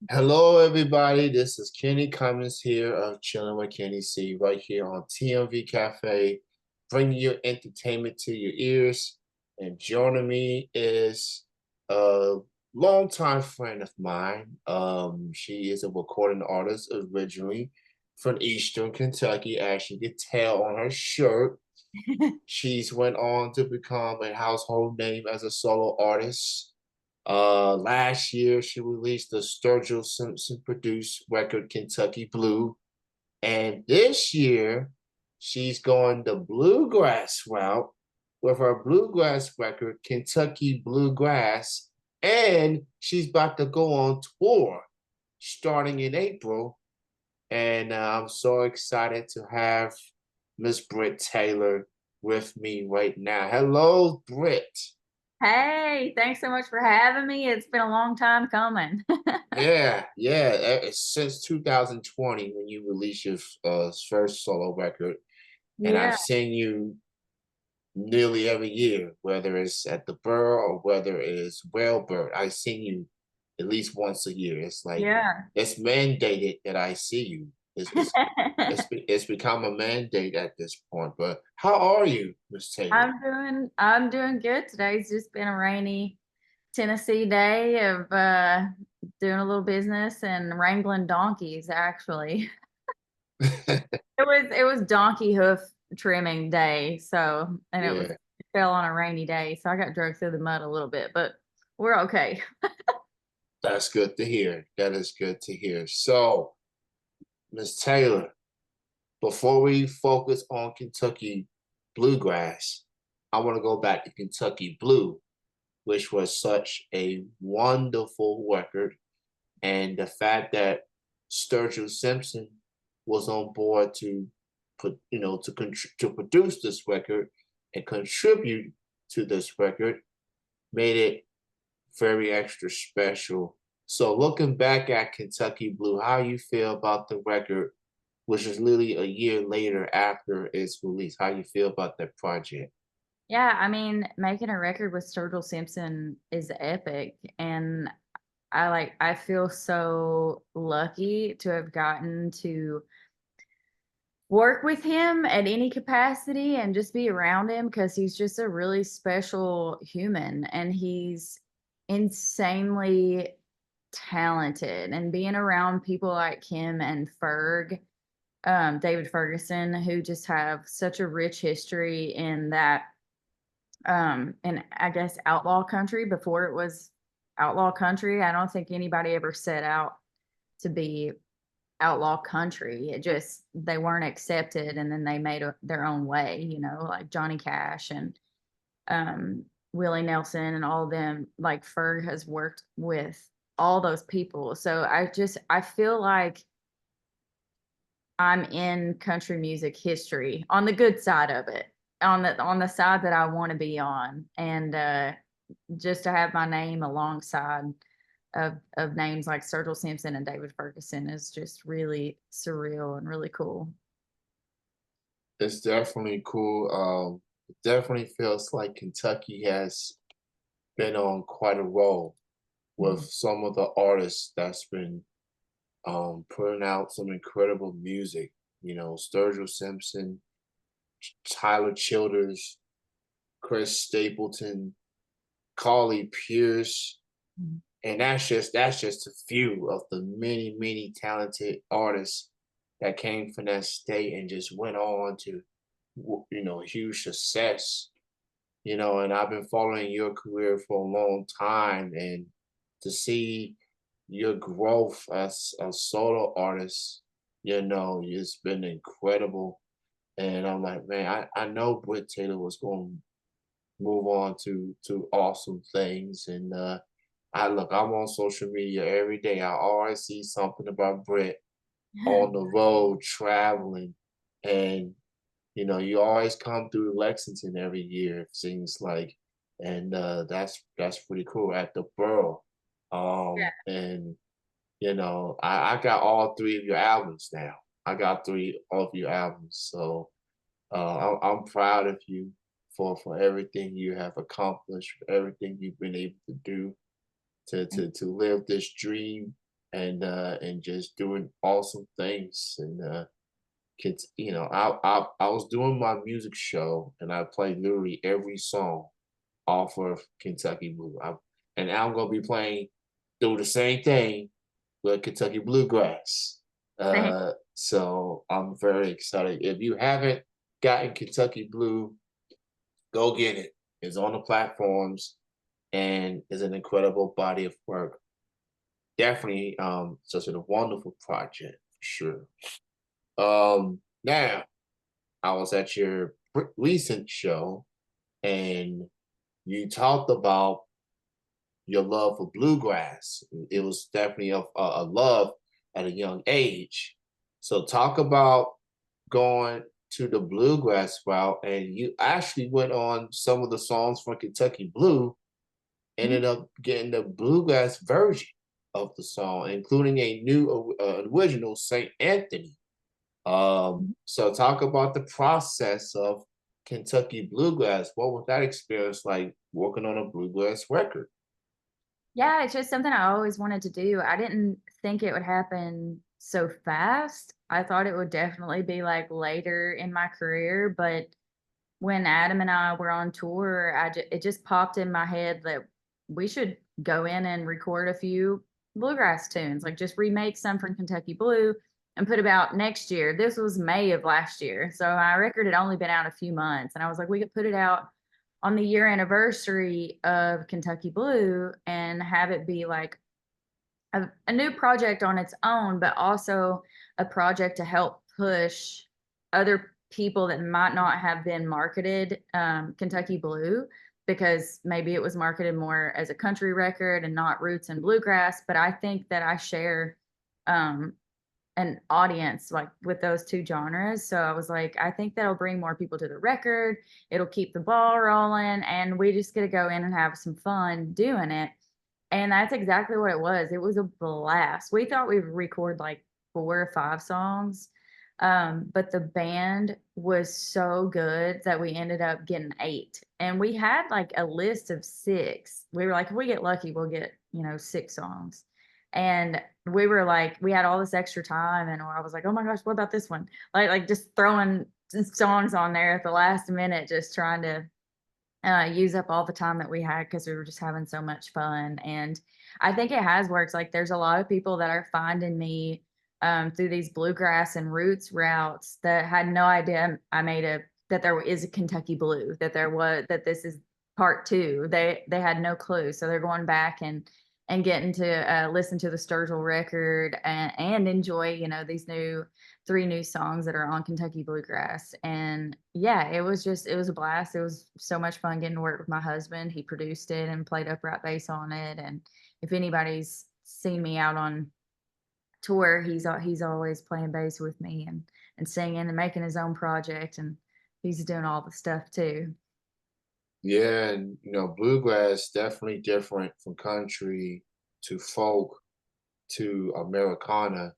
Hello, everybody. This is Kenny Cummins here of Chilling with Kenny C right here on TMV Cafe, bringing you entertainment to your ears. And joining me is a longtime friend of mine. She is a recording artist originally from Eastern Kentucky, as you can tell on her shirt. She's went on to become a household name as a solo artist. Last year, she released the Sturgill Simpson produced record Kentucky Blue. And this year, she's going the bluegrass route with her bluegrass record, Kentucky Bluegrass. And she's about to go on tour starting in April. And I'm so excited to have Miss Brit Taylor with me right now. Hello, Brit. Hey, thanks so much for having me. It's been a long time coming. Yeah. Since 2020 when you released your first solo record, and I've Yeah, seen you nearly every year, whether it's at the Burr or whether it's Whalebird. I've seen you at least once a year. It's like yeah. it's mandated that I see you. It's become a mandate at this point. But how are you, Miss Taylor? I'm doing good. Today's just been a rainy Tennessee day of doing a little business and wrangling donkeys actually. It was donkey hoof trimming day, so and Yeah, it fell on a rainy day, so I got dragged through the mud a little bit, but we're okay. that's good to hear. That is good to hear. So, Miss Taylor, before we focus on Kentucky Bluegrass, I want to go back to Kentucky Blue, which was such a wonderful record. And the fact that Sturgill Simpson was on board to to produce this record and contribute to this record made it very extra special. So looking back at Kentucky Blue, how you feel about the record, which is literally a year later after its release? How you feel about that project? Yeah, I mean, making a record with Sturgill Simpson is epic, and I feel so lucky to have gotten to work with him at any capacity and just be around him because he's just a really special human and he's insanely talented. And being around people like him and David Ferguson, who just have such a rich history in that in I guess outlaw country before it was outlaw country. I don't think anybody ever set out to be outlaw country. It just they weren't accepted, and then they made their own way. Like Johnny Cash and Willie Nelson and all of them. Like Ferg has worked with all those people, so I feel like I'm in country music history on the good side of it, on the side that I want to be on, and just to have my name alongside of names like Sturgill Simpson and David Ferguson is just really surreal and really cool. It's definitely cool. It definitely feels like Kentucky has been on quite a roll with Mhm. some of the artists that's been putting out some incredible music. You know, Sturgill Simpson, Tyler Childers, Chris Stapleton, Carly Pierce, and that's just a few of the many talented artists that came from that state and just went on to huge success. And I've been following your career for a long time, and to see your growth as a solo artist, it's been incredible. And I'm like, man, I know Brit Taylor was going to move on to awesome things. And I'm on social media every day. I always see something about Brit on the road traveling, and you always come through Lexington every year, it seems like, and that's pretty cool at the Borough. And I got all three of your albums now. I got three of your albums, so I'm proud of you for everything you have accomplished, for everything you've been able to do to live this dream. and just doing awesome things. And kids, I was doing my music show and I played literally every song off of Kentucky Blue. And now I'm gonna be playing do the same thing with Kentucky Bluegrass. So I'm very excited. If you haven't gotten Kentucky Blue, go get it. It's on the platforms and is an incredible body of work. Definitely such a wonderful project for sure. Now I was at your recent show and you talked about your love for bluegrass. It was definitely a love at a young age. So talk about going to the bluegrass route, and you actually went on some of the songs from Kentucky Blue, ended up getting the bluegrass version of the song, including a new original Saint Anthony. So talk about the process of Kentucky bluegrass. What was that experience like working on a bluegrass record? Yeah, it's just something I always wanted to do. I didn't think it would happen so fast. I thought it would definitely be like later in my career, but when Adam and I were on tour, it just popped in my head that we should go in and record a few bluegrass tunes, like just remake some from Kentucky Blue and put about next year. This was May of last year. So my record had only been out a few months. And I was like, we could put it out on the year anniversary of Kentucky Blue and have it be like a new project on its own, but also a project to help push other people that might not have been marketed Kentucky Blue, because maybe it was marketed more as a country record and not roots and bluegrass. But I think that I share um, an audience like with those two genres. So I was like, I think that'll bring more people to the record. It'll keep the ball rolling, and we just get to go in and have some fun doing it. And that's exactly what it was. It was a blast. We thought we'd record like 4 or 5 songs, but the band was so good that we ended up getting 8. And we had like a list of 6. We were like, if we get lucky, we'll get, 6 songs. And we were like, we had all this extra time, and I was like, oh my gosh, what about this one? Like just throwing songs on there at the last minute, just trying to use up all the time that we had because we were just having so much fun. And I think it has worked. Like there's a lot of people that are finding me through these bluegrass and roots routes that had no idea that there is a Kentucky Blue, that this is part two. They had no clue. So they're going back and getting to listen to the Sturgill record and enjoy, these 3 new songs that are on Kentucky Bluegrass. And yeah, it was a blast. It was so much fun getting to work with my husband. He produced it and played upright bass on it. And if anybody's seen me out on tour, he's always playing bass with me and singing and making his own project, and he's doing all the stuff too. Yeah, and bluegrass definitely different from country to folk to Americana.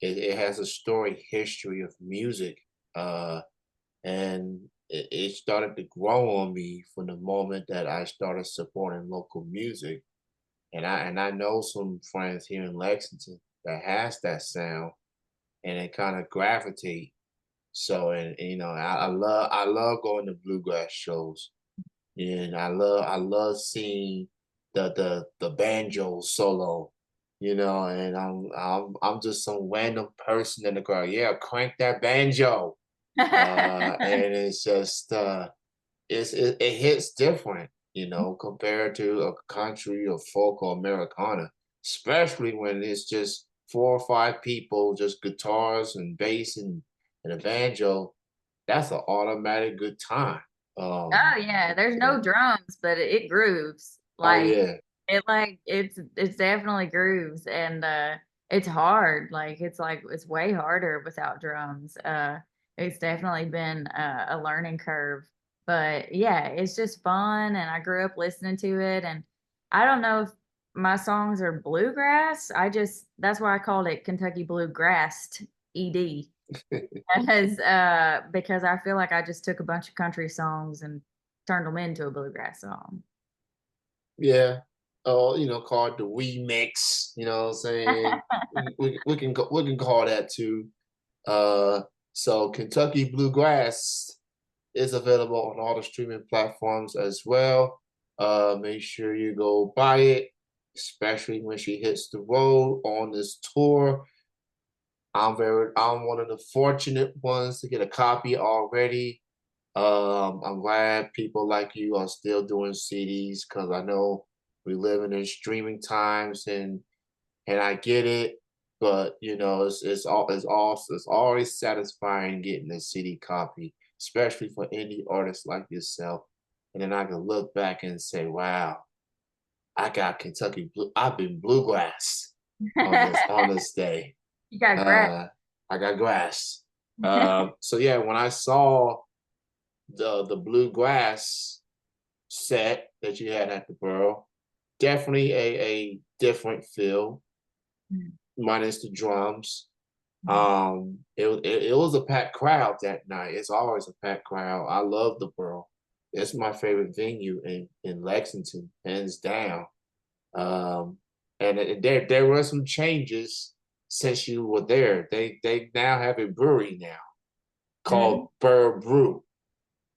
It has a storied history of music, and it started to grow on me from the moment that I started supporting local music. And I know some friends here in Lexington that has that sound, and it kind of gravitate. So, and I love going to bluegrass shows. And I love seeing the banjo solo, and I'm just some random person in the crowd. Yeah, crank that banjo. And it's just it hits different, compared to a country or folk or Americana, especially when it's just 4 or 5 people, just guitars and bass and a banjo. That's an automatic good time. Oh, yeah, there's Yeah. no drums, but it grooves. Oh yeah. It's definitely grooves, and, it's hard, it's way harder without drums. It's definitely been a learning curve, but, yeah, it's just fun, and I grew up listening to it, and I don't know if my songs are bluegrass. That's why I called it Kentucky Bluegrassed, ED. Because I feel like I just took a bunch of country songs and turned them into a bluegrass song. Yeah. call it the remix. You know what I'm saying? We can call that too. Uh, so Kentucky Bluegrass is available on all the streaming platforms as well. Make sure you go buy it, especially when she hits the road on this tour. I'm one of the fortunate ones to get a copy already. I'm glad people like you are still doing CDs because I know we live in streaming times, and I get it, but it's always satisfying getting a CD copy, especially for indie artists like yourself. And then I can look back and say, wow, I got I've been bluegrass on this day. You got grass. I got grass. So yeah, when I saw the bluegrass set that you had at the Borough, definitely a different feel, Mhm, minus the drums. mhm. It was a packed crowd that night. It's always a packed crowd. I love the Borough. It's my favorite venue in Lexington, hands down. Um, and there were some changes since you were there. They now have a brewery now Mhm. called Burr Brew.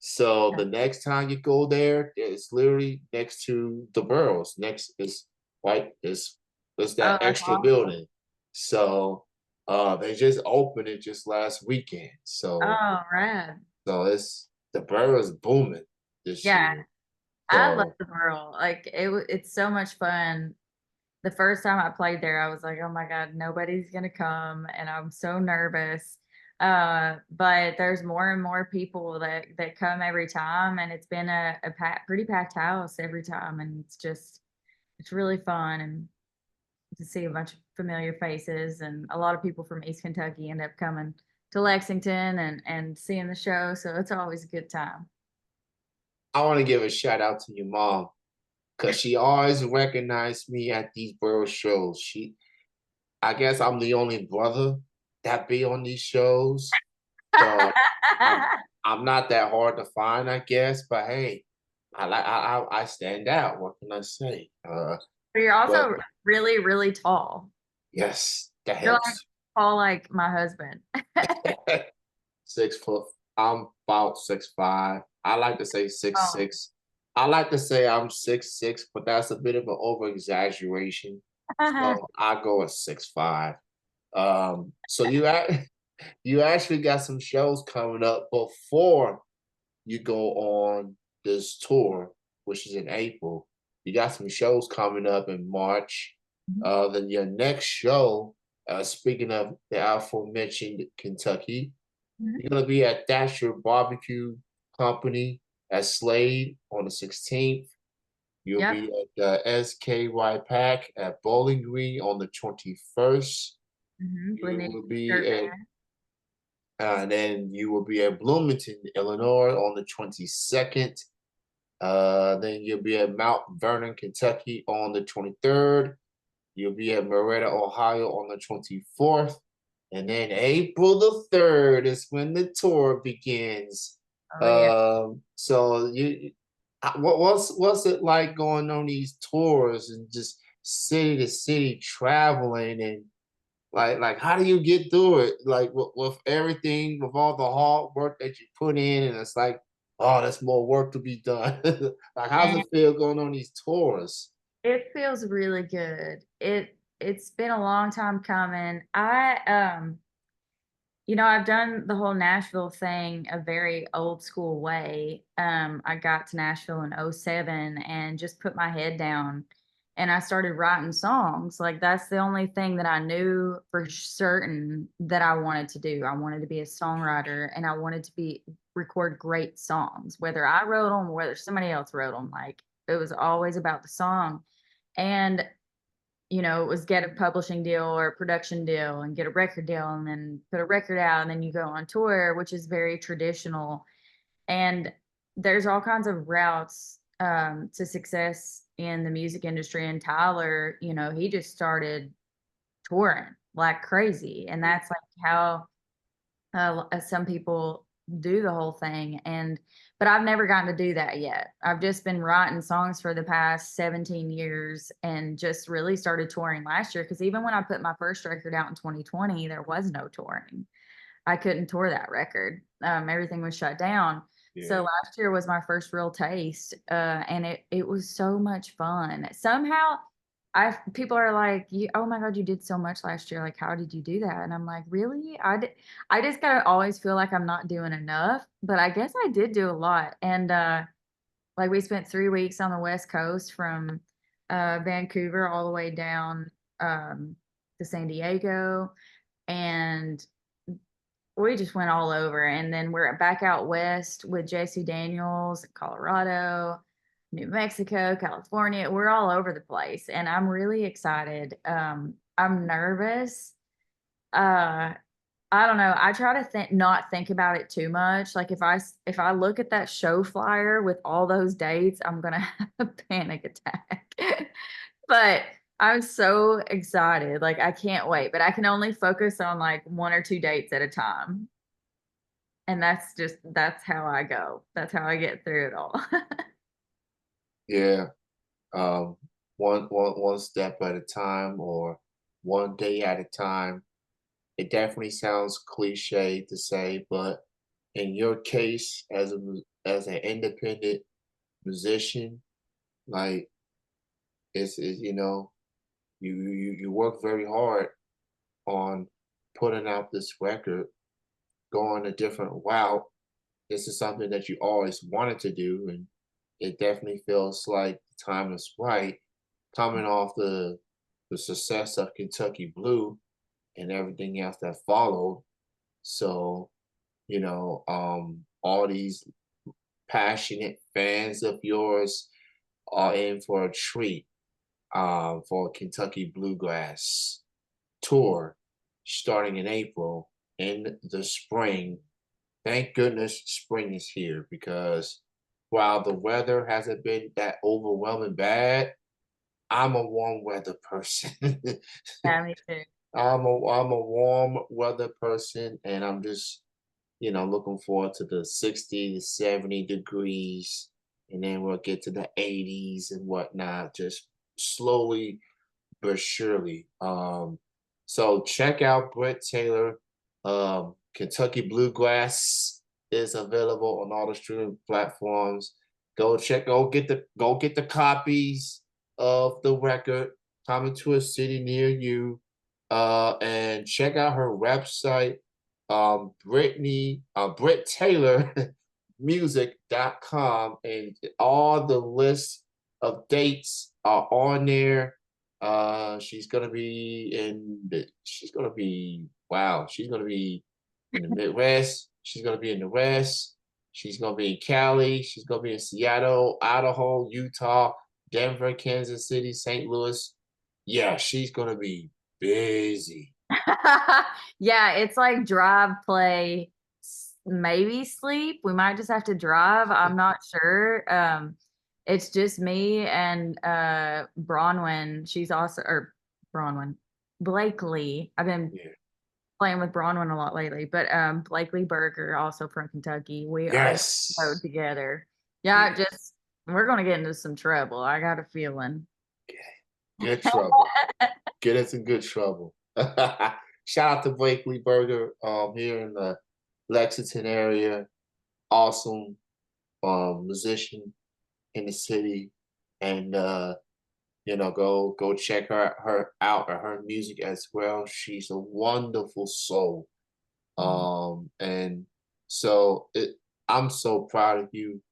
So the next time you go there, it's literally next to the Burrows. Next is like it's Oh, that that's extra awesome. building. So they just opened it just last weekend. Oh, rad. So it's the Burrows booming this Yeah, year. I love So the Whirl. Like, it's so much fun. The first time I played there, I was like, "Oh my god, nobody's gonna come," and I'm so nervous. But there's more and more people that come every time, and it's been a pretty packed house every time, and it's really fun and to see a bunch of familiar faces, and a lot of people from East Kentucky end up coming to Lexington and seeing the show, so it's always a good time. I want to give a shout out to your mom because she always recognized me at these Burrow shows. I guess I'm the only brother that be on these shows. So I'm I'm not that hard to find, I guess, but hey, I stand out. What can I say? But you're But also really, really tall. yes, that You're like helps. tall like my husband. 6 foot. I'm about 6'5". I like to say six Oh. six. I like to say I'm 6'6", but that's a bit of an over exaggeration. So I go at 6'5". So you actually got some shows coming up before you go on this tour, which is in April. You got some shows coming up in March. Mhm, Then your next show, speaking of the aforementioned Kentucky, mhm. you're gonna be at Thatcher Barbecue Company at Slade on the 16th. You'll Yep, be at the SKY Pack at Bowling Green on the 21st. mhm, You Britney will be shirt at and then you will be at Bloomington, Illinois on the 22nd. Then you'll be at Mount Vernon, Kentucky on the 23rd. You'll be at Marietta, Ohio on the 24th. And then April the 3rd is when the tour begins. Oh, yeah. So what's it like going on these tours and just city to city traveling and like how do you get through it? Like with everything, with all the hard work that you put in, and it's like, oh, there's more work to be done. Like, how's And it feel going on these tours? it feels really good. It's been a long time coming. I've done the whole Nashville thing a very old school way. I got to Nashville in '07 and just put my head down and I started writing songs. Like that's the only thing that I knew for certain that I wanted to do. I wanted to be a songwriter and I wanted to be record great songs, whether I wrote them or whether somebody else wrote them. Like it was always about the song. And it was get a publishing deal or a production deal and get a record deal and then put a record out and then you go on tour, which is very traditional. And there's all kinds of routes to success in the music industry. And Tyler, he just started touring like crazy. And that's like how some people do the whole thing. But I've never gotten to do that yet. I've just been writing songs for the past 17 years and just really started touring last year. Cause even when I put my first record out in 2020, there was no touring. I couldn't tour that record. Everything was shut down. So Yeah. last year was my first real taste, and it was so much fun. Somehow, I people are like, "Oh my god, you did so much last year. Like, how did you do that?" And I'm like, "Really? I just gotta always feel like I'm not doing enough, but I guess I did do a lot." And like we spent 3 weeks on the West Coast from Vancouver all the way down to San Diego, and we just went all over, and then we're back out west with JC Daniels, Colorado, New Mexico, California. We're all over the place, and I'm really excited. I'm nervous. Uh, I don't know. I try to not think about it too much. Like if I look at that show flyer with all those dates, I'm gonna have a panic attack. But I'm so excited. Like I can't wait. But I can only focus on like 1 or 2 dates at a time. And that's how I go. That's how I get through it all. Yeah. Um, one step at a time or one day at a time. It definitely sounds cliche to say, but in your case, as an independent musician, like it's you work very hard on putting out this record, going a different route. This is something that you always wanted to do, and it definitely feels like the time is right. Coming off the success of Kentucky Blue and everything else that followed, so all these passionate fans of yours are in for a treat for Kentucky Bluegrass tour starting in April in the spring. Thank goodness spring is here because while the weather hasn't been that overwhelming bad, I'm a warm weather person. Yeah, me too. I'm a warm weather person, and I'm just looking forward to the 60 to 70 degrees, and then we'll get to the 80s and whatnot, just slowly but surely. So check out Brit Taylor. Kentucky Bluegrass is available on all the streaming platforms. Go get the copies of the record coming to a city near you. And check out her website, Brit Taylor music.com, and all the lists of dates are on there. She's gonna be wow, she's gonna be in the Midwest, she's gonna be in the West, she's gonna be in Cali, she's gonna be in Seattle, Idaho, Utah, Denver, Kansas City, St. Louis. Yeah, she's gonna be busy. Yeah, it's like drive, play, maybe sleep. We might just have to drive. I'm not sure. It's just me and Bronwyn. She's also or Bronwyn. Blakely. I've been Yeah. playing with Bronwyn a lot lately, but Blakely Burger, also from Kentucky. We are so Yes. together. Yeah, Yes. just we're gonna get into some trouble. I got a feeling. Good trouble. Get us in good trouble. Shout out to Blakely Burger here in the Lexington area. Awesome musician in the city. And go check her out or her music as well. She's a wonderful soul. Mhm. And so I'm so proud of you.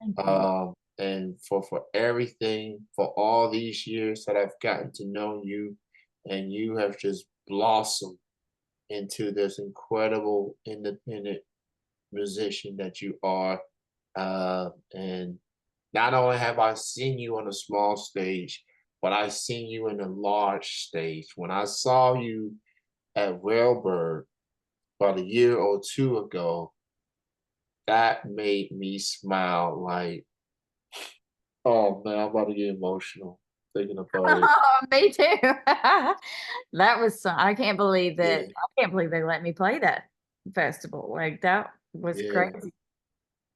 Thank you. And for everything, for all these years that I've gotten to know you, and you have just blossomed into this incredible independent musician that you are. And not only have I seen you on a small stage, but I've seen you in a large stage. When I saw you at Railbird about a year or two ago, that made me smile like, oh man, I'm about to get emotional thinking about it. Oh, me too. That was I can't believe Yeah, that I can't believe they let me play that festival like that. was Yeah. crazy.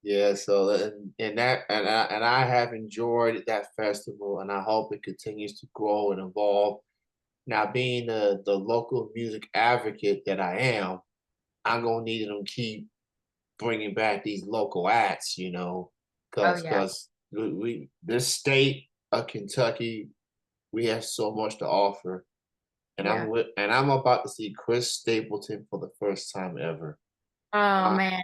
Yeah, so and I have enjoyed that festival, and I hope it continues to grow and evolve. Now, being the local music advocate that I am, I'm gonna need them to keep bringing back these local acts, Oh, because yeah. we this state of Kentucky, we have so much to offer, and Yeah. I'm about to see Chris Stapleton for the first time ever. Oh, Uh, man.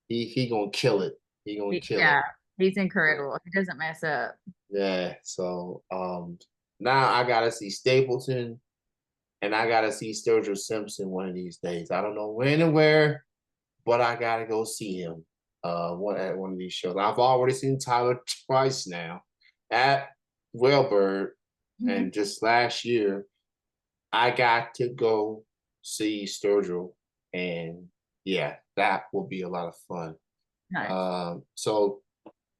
he gonna kill it. He gonna kill it. Yeah, he's Uh, incredible. He doesn't mess up. Yeah, so now I gotta see Stapleton and I gotta see Sturgill Simpson one of these days. I don't know when and where, but I gotta go see him at one of these shows. I've already seen Tyler twice now at Whalebird, Mhm. and just last year I got to go see Sturgill, and yeah, that will be a lot of fun. Nice. So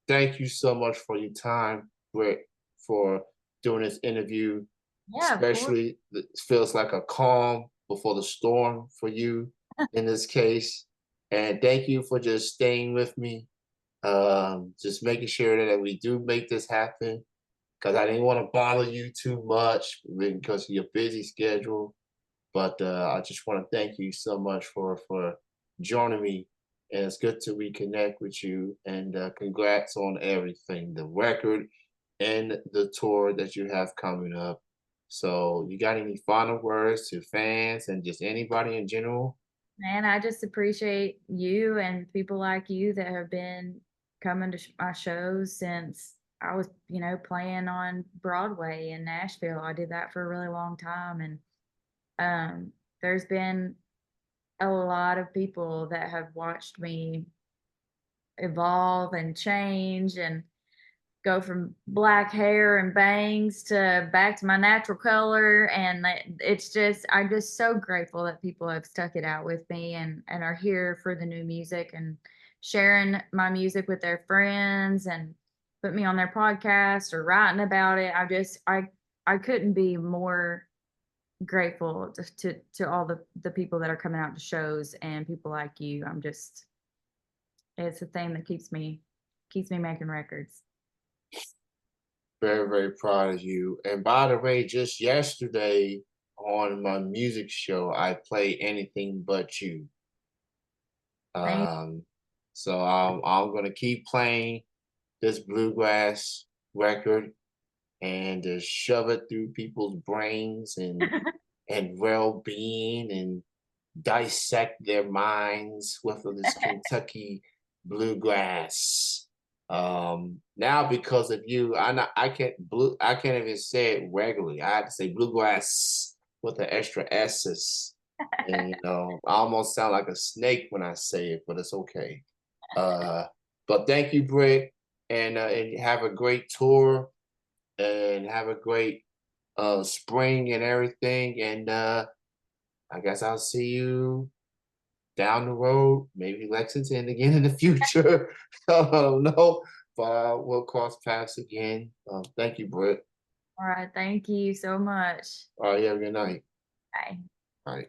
thank you so much for your time, Britt, for doing this interview. Yeah, of course. Especially, it feels like a calm before the storm for you in this case. And thank you for just staying with me, just making sure that we do make this happen. Because I didn't want to bother you too much because of your busy schedule. But I just want to thank you so much for joining me, and it's good to reconnect with you. And congrats on everything, the record and the tour that you have coming up. So, you got any final words to fans and just anybody in general? Man, I just appreciate you and people like you that have been coming to my shows since I was, playing on Broadway in Nashville. I did that for a really long time, and there's been a lot of people that have watched me evolve and change and go from black hair and bangs to back to my natural color, and it's just I'm just so grateful that people have stuck it out with me and are here for the new music and sharing my music with their friends and put me on their podcast or writing about it. I couldn't be more grateful to all the people that are coming out to shows and people like you. I'm just it's a thing that keeps me making records. Very, very proud of you. And by the way, just yesterday on my music show, I played Anything But You. Thank Um, so I'm gonna keep playing this bluegrass record and just shove it through people's brains and well-being and dissect their minds with this Kentucky bluegrass. Now because of you, I can't even say it regularly. I have to say bluegrass with the extra S's. And I almost sound like a snake when I say it, but it's okay. Uh, but thank you, Britt, and have a great tour and have a great spring and everything. And I guess I'll see you down the road, maybe Lexington again in the future. I don't know, but we'll cross paths again. Thank you, Britt. All right. Thank you so much. All right, you have a good night. Bye. All right.